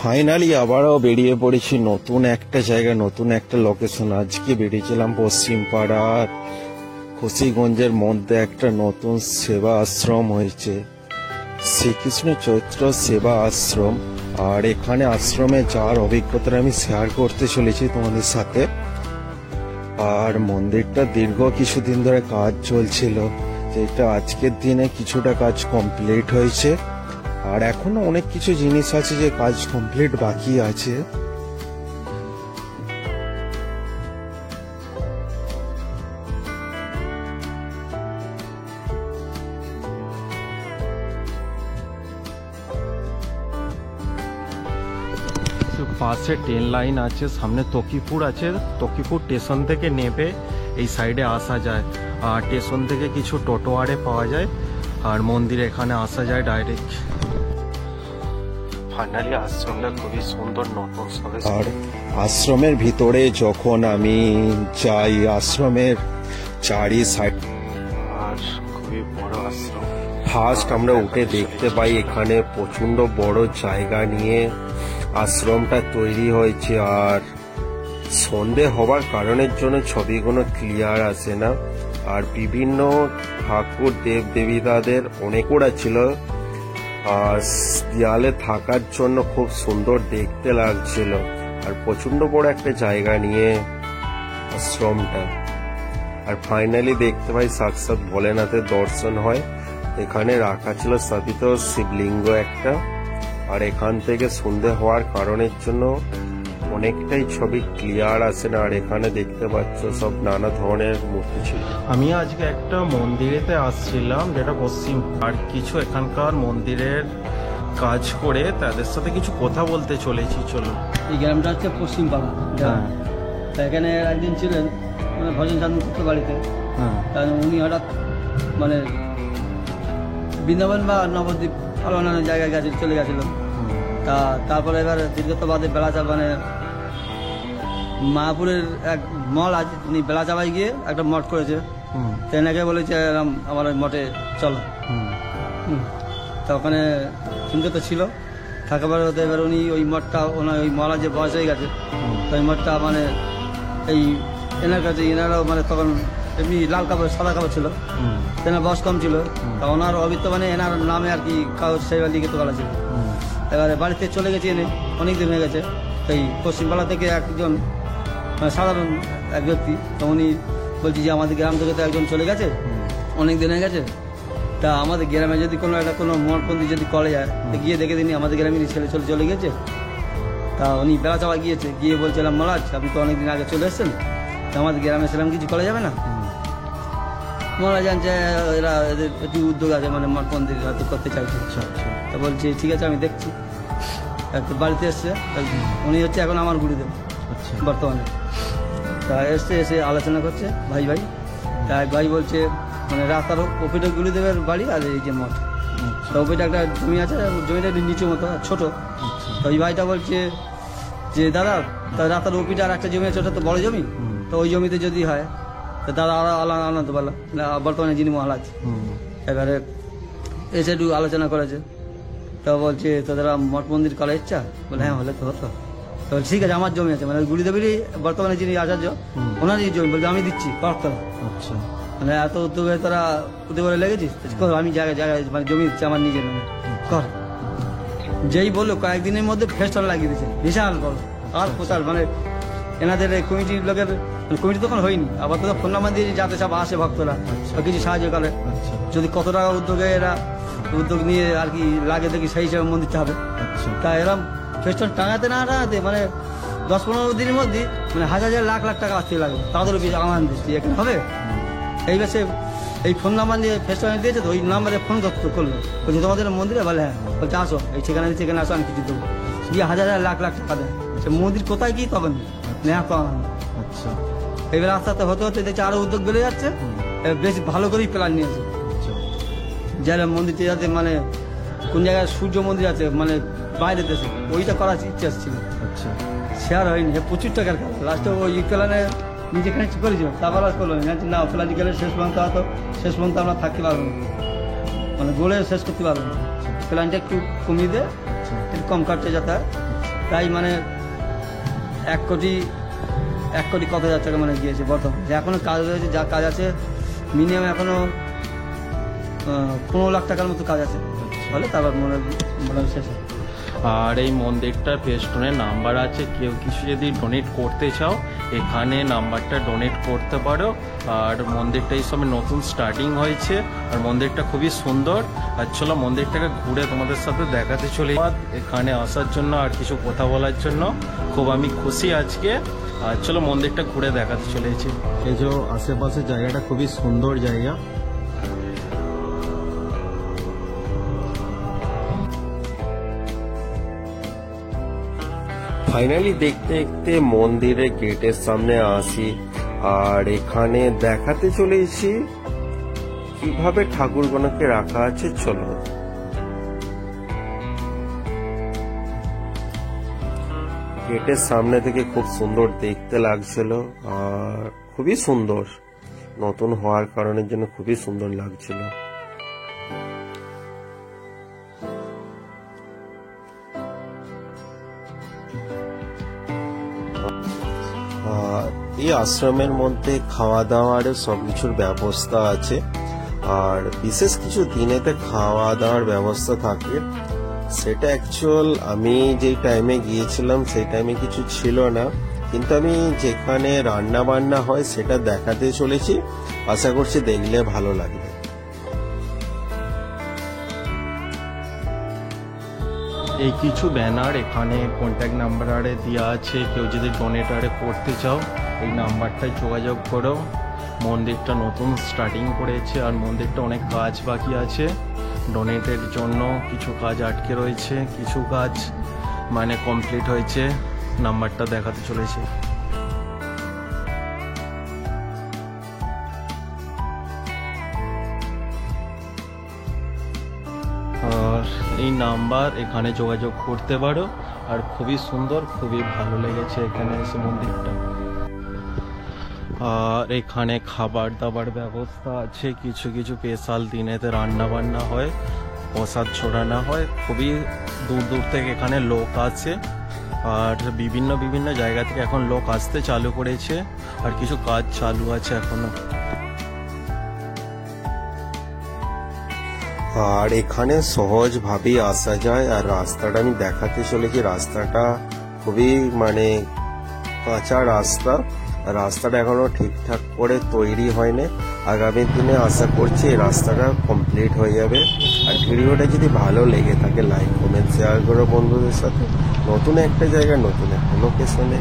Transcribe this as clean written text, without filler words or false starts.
Finally আবারও বেরিয়ে পড়েছি নতুন একটা জায়গা, নতুন একটা লোকেশন। আজকে বেরিয়েছিলাম পশ্চিম পাড়ার খুশিগঞ্জের মধ্যে একটা নতুন সেবা আশ্রম হয়েছে, শ্রীকৃষ্ণ চৈত্র সেবা আশ্রম। আর এখানে আশ্রমে যাওয়ার অভিজ্ঞতা আমি শেয়ার করতে চলেছি তোমাদের সাথে। আর মন্দিরটা দীর্ঘ কিছুদিন ধরে কাজ চলছিল, যেটা আজকের দিনে কিছুটা কাজ কমপ্লিট হয়েছে। আর এখনো অনেক কিছু জিনিস আছে যে কাজ কমপ্লিট বাকি আছে। পাশে ট্রেন লাইন আছে, সামনে তকিপুর আছে। তকিপুর স্টেশন থেকে নেমে এই সাইডে আসা যায়, আর স্টেশন থেকে কিছু টোটোয়ারে পাওয়া যায়, আর মন্দিরে এখানে আসা যায় ডাইরেক্ট। ফাইনালি আশ্রমটা খুবই সুন্দর, নতুন। আর আশ্রমের ভিতরে যখন আমি যাই, আশ্রমের চারি সাইড আর খুবই বড় আশ্রম। ফার্স্ট আমরা উঠে দেখতে পাই এখানে প্রচন্ড বড় জায়গা নিয়ে আশ্রমটা তৈরি হয়েছে। আর সন্ধে হবার কারণের জন্য ছবিগুলো ক্লিয়ার আসে না। আর বিভিন্ন ঠাকুর দেব দেবীদের অনেকরা ছিল, আর দেয়ালে থাকার জন্য খুব সুন্দর দেখতে লাগছিল। আর প্রচন্ড বড় একটা জায়গা নিয়ে আশ্রমটা। আর ফাইনালি দেখতে পাই সাক্ষাৎ ভোলেনাথের দর্শন হয়। এখানে রাখা ছিল স্থাপিত শিবলিঙ্গ একটা। আর এখান থেকে সন্ধে হওয়ার কারণের জন্য অনেকটাই ছবি ক্লিয়ার আসে না। আর এখানে দেখতে পাচ্ছ সব নানা ধরনের মূর্তি ছিল। আমি আজকে একটা মন্দিরেতে আসছিলাম, যেটা পশ্চিম, আর কিছু এখানকার মন্দিরের কাজ করে তাদের সাথে কিছু কথা বলতে চলেছি। চলো। এই গ্রামটা হচ্ছে পশ্চিম পাড়া। এখানে একদিন ছিলেন মানে ভজন সাধন করতে বাড়িতে। উনি হঠাৎ মানে বৃন্দাবন বা নবদ্বীপ আরো অন্যান্য জায়গায় চলে গেছিল। তারপরে এবার দীর্ঘত বাদে বেলাচা মানে মায়াপুরের এক মল আছে, উনি বেলাচাবাই গিয়ে একটা মঠ করেছে। তো এনাকে বলেছে আমার ওই মঠে চলো। তা ওখানে শুনতে তো ছিল থাকাবার হতে। এবার উনি ওই মঠটা, ওনার ওই মলা যে বয়স হয়ে গেছে, তো ওই মঠটা মানে এই এনার কাছে, এনারাও মানে তখন এমনি লাল কাপড় সাদা কাপড় ছিল, তেনার বয়স কম ছিল। তা ওনার অবিত্ত মানে এনার নামে আর কি কাগজ সেইবার লিখে তো করা ছিল। এবারে বাড়িতে চলে গেছে এনে অনেকদিন হয়ে গেছে। তাই পশ্চিমবাংলা থেকে একজন মানে সাধারণ এক ব্যক্তি, তো উনি বলছি যে আমাদের গ্রাম থেকে তো একজন চলে গেছে, অনেক দিন হয়ে গেছে। তা আমাদের গ্রামে যদি কোনো একটা কোনো মঠপন্থী যদি কলে যায়, তো গিয়ে দেখে দিনই আমাদের গ্রামে ছেলে চলে গেছে। তা উনি বেলা চাওয়া গিয়েছে, গিয়ে বলছিলাম মহারাজ আপনি তো অনেকদিন আগে চলে এসছেন, তো আমাদের গ্রামে সেরকম কিছু করা যাবে না? মহারাজ জানছে এরা এদের একটি উদ্যোগ আছে, মানে মঠপন্থী হয়তো করতে চাইছে। তা বলছি ঠিক আছে আমি দেখছি। একটু বাড়িতে এসছে, উনি হচ্ছে এখন আমার গুরুদেব বর্তমানে। তা এসে আলোচনা করছে ভাই। তা এক ভাই বলছে মানে রাস্তার ওপিটা গুরুদেবের বাড়ি, আর এই যে মঠ, তো ওপিটা একটা জমি আছে, জমিটা একটু নিচু মতো ছোট। তো ওই ভাইটা বলছে যে দাদা তা রাস্তার ওপিটা আর একটা জমি আছে, ওটা তো বড় জমি, তো ওই জমিতে যদি হয় তো দাদা আরো আনন্দ পারলাম বর্তমানে যিনি মহারাজ। এবারে এসে একটু আলোচনা করেছে। তো বলছে তোদের মঠ মন্দির করার ইচ্ছা? বলে হ্যাঁ হলে তো হতো। তো ঠিক আছে আমার জমি আছে, মানে গুরুদেবেরই বর্তমানে যিনি আচার্য ওনারই জমি, বলতে আমি দিচ্ছি কর্তরা। মানে এত উদ্যোগে তোরা উদ্যোগে লেগেছিস, আমি জায়গায় মানে জমি দিচ্ছি আমার নিজের নামে কর। যেই বললো কয়েকদিনের মধ্যে ফেস্টন লাগিয়ে দিয়েছে বিশাল বড়। আর প্রচার মানে এনাদের কমিটির লোকের কমিটি তখন হয়নি, আবার তো ফোন নাম্বার দিয়ে যাতে সব আসে ভক্তরা কিছু সাহায্য করে। যদি কত টাকা উদ্যোগে এরা উদ্যোগ নিয়ে আর কি লাগে দেখি সেই হিসাবে মন্দিরটা হবে। তা এরকম ফেস্টন টাঙাতে না টাঙাতে মানে 10-15 দিনের মধ্যে মানে হাজার লাখ টাকা আসতে লাগবে তাদের আমার দৃষ্টি এখানে হবে। এই বেশে এই ফোন নাম্বার নিয়ে ফেস্টন দিয়েছে, তো ওই নাম্বারে ফোন করলো, বলছে তোমাদের মন্দিরে? বলে হ্যাঁ। বলছে আসো এই ঠিকানা দিচ্ছে, এখানে আসো আমি কিছু দেবো। গিয়ে হাজার লাখ টাকা দেয়। সে মন্দির কোথায় কি তখন নেওয়া তো আনন্দ। এইবার আস্তে আস্তে হতে দেখছে আরো উদ্যোগ বেড়ে যাচ্ছে, বেশ ভালো করেই প্ল্যান নিয়েছে। যারা মন্দিরটি যাতে মানে কোন জায়গায় সূর্য মন্দির আছে মানে বাইরে দেশে, ওইটা করার ইচ্ছা ছিল। সে আর হয়নি, প্রচুর টাকার কাজ। লাস্টে ওই প্ল্যানে নিজেখানে ঠিক করেছিল, তারপর আর করলো না। প্ল্যান গেলে শেষ পর্যন্ত আমরা থাকতে পারবো না, মানে গোলে শেষ করতে পারবো না। প্ল্যানটা একটু কমিয়ে দেয়, একটু কম কাটতে যাতে প্রায় মানে 1 কোটি কত হাজার টাকা মানে গিয়েছে বর্তমানে। যে এখনো কাজ রয়েছে, যা কাজ আছে মিনিমাম এখনো 15 লাখ টাকার মতো কাজ আছে, বলে তারপর মনে শেষ হয়। আর এই মন্দিরটার পেস্টনে নাম্বার আছে, কেউ কিছু যদি ডোনেট করতে চাও এখানে নাম্বারটা ডোনেট করতে পারো। আর মন্দিরটা এই সময় নতুন স্টার্টিং হয়েছে, আর মন্দিরটা খুবই সুন্দর। আর চলো মন্দিরটাকে ঘুরে তোমাদের সাথে দেখাতে চলে। এখানে আসার জন্য আর কিছু কথা বলার জন্য খুব আমি খুশি আজকে। আর চলো মন্দিরটা ঘুরে দেখাতে চলেছি। এই যে আশেপাশে জায়গাটা খুবই সুন্দর জায়গা। ফাইনালি দেখতে দেখতে মন্দিরের গেটের সামনে আসি, আর এখানে দেখাতে চলেছি কিভাবে ঠাকুরগণকে রাখা আছে। চলো গেটের সামনে থেকে খুব সুন্দর দেখতে লাগছিল, আর খুবই সুন্দর, নতুন হওয়ার কারণের জন্য খুবই সুন্দর লাগছিল। আর এই আশ্রমের মধ্যে খাওয়া দাওয়ার সবকিছুর ব্যবস্থা আছে, আর বিশেষ কিছু দিনেতে খাওয়া দাওয়ার ব্যবস্থা থাকে। সেটা অ্যাকচুয়াল আমি যেই টাইমে গিয়েছিলাম সেই টাইমে কিছু ছিল না, কিন্তু আমি যেখানে রান্না বান্না হয় সেটা দেখাতে চলেছি। আশা করছি দেখলে ভালো লাগবে। এই কিছু ব্যানার এখানে কন্ট্যাক্ট নাম্বার আরে দেওয়া আছে, কেউ যদি ডোনেট আরে করতে চাও এই নাম্বারটায় যোগাযোগ করো। মন্দিরটা নতুন স্টার্টিং করেছে, আর মন্দিরটা অনেক কাজ বাকি আছে। ডোনেটের জন্য কিছু কাজ আটকে রয়েছে, কিছু কাজ মানে কমপ্লিট হয়েছে। নাম্বারটা দেখাতে চলেছে। আর এই নাম্বার এখানে যোগাযোগ করতে পারো। আর খুবই সুন্দর, খুবই ভালো লেগেছে এখানে এসে মন্দিরটা। আর এখানে খাবার দাবার ব্যবস্থা আছে, কিছু কিছু স্পেশাল দিনেতে রান্না বান্না হয়, প্রসাদ ছড়ানো হয়। খুবই দূর দূর থেকে এখানে লোক আসে, আর বিভিন্ন বিভিন্ন জায়গা থেকে এখন লোক আসতে চালু করেছে, আর কিছু কাজ চালু আছে এখনো। আর এখানে সহজভাবেই আসা যায়, আর রাস্তাটা আমি দেখাতে চলেছি। রাস্তাটা খুবই মানে কাঁচা রাস্তা, রাস্তাটা এখনো ঠিকঠাক করে তৈরি হয়নি। আগামী দিনে আশা করছি এই রাস্তাটা কমপ্লিট হয়ে যাবে। আর ভিডিওটা যদি ভালো লেগে থাকে লাইক কমেন্ট শেয়ার করো বন্ধুদের সাথে। নতুন একটা জায়গা, নতুন একটা লোকেশনে।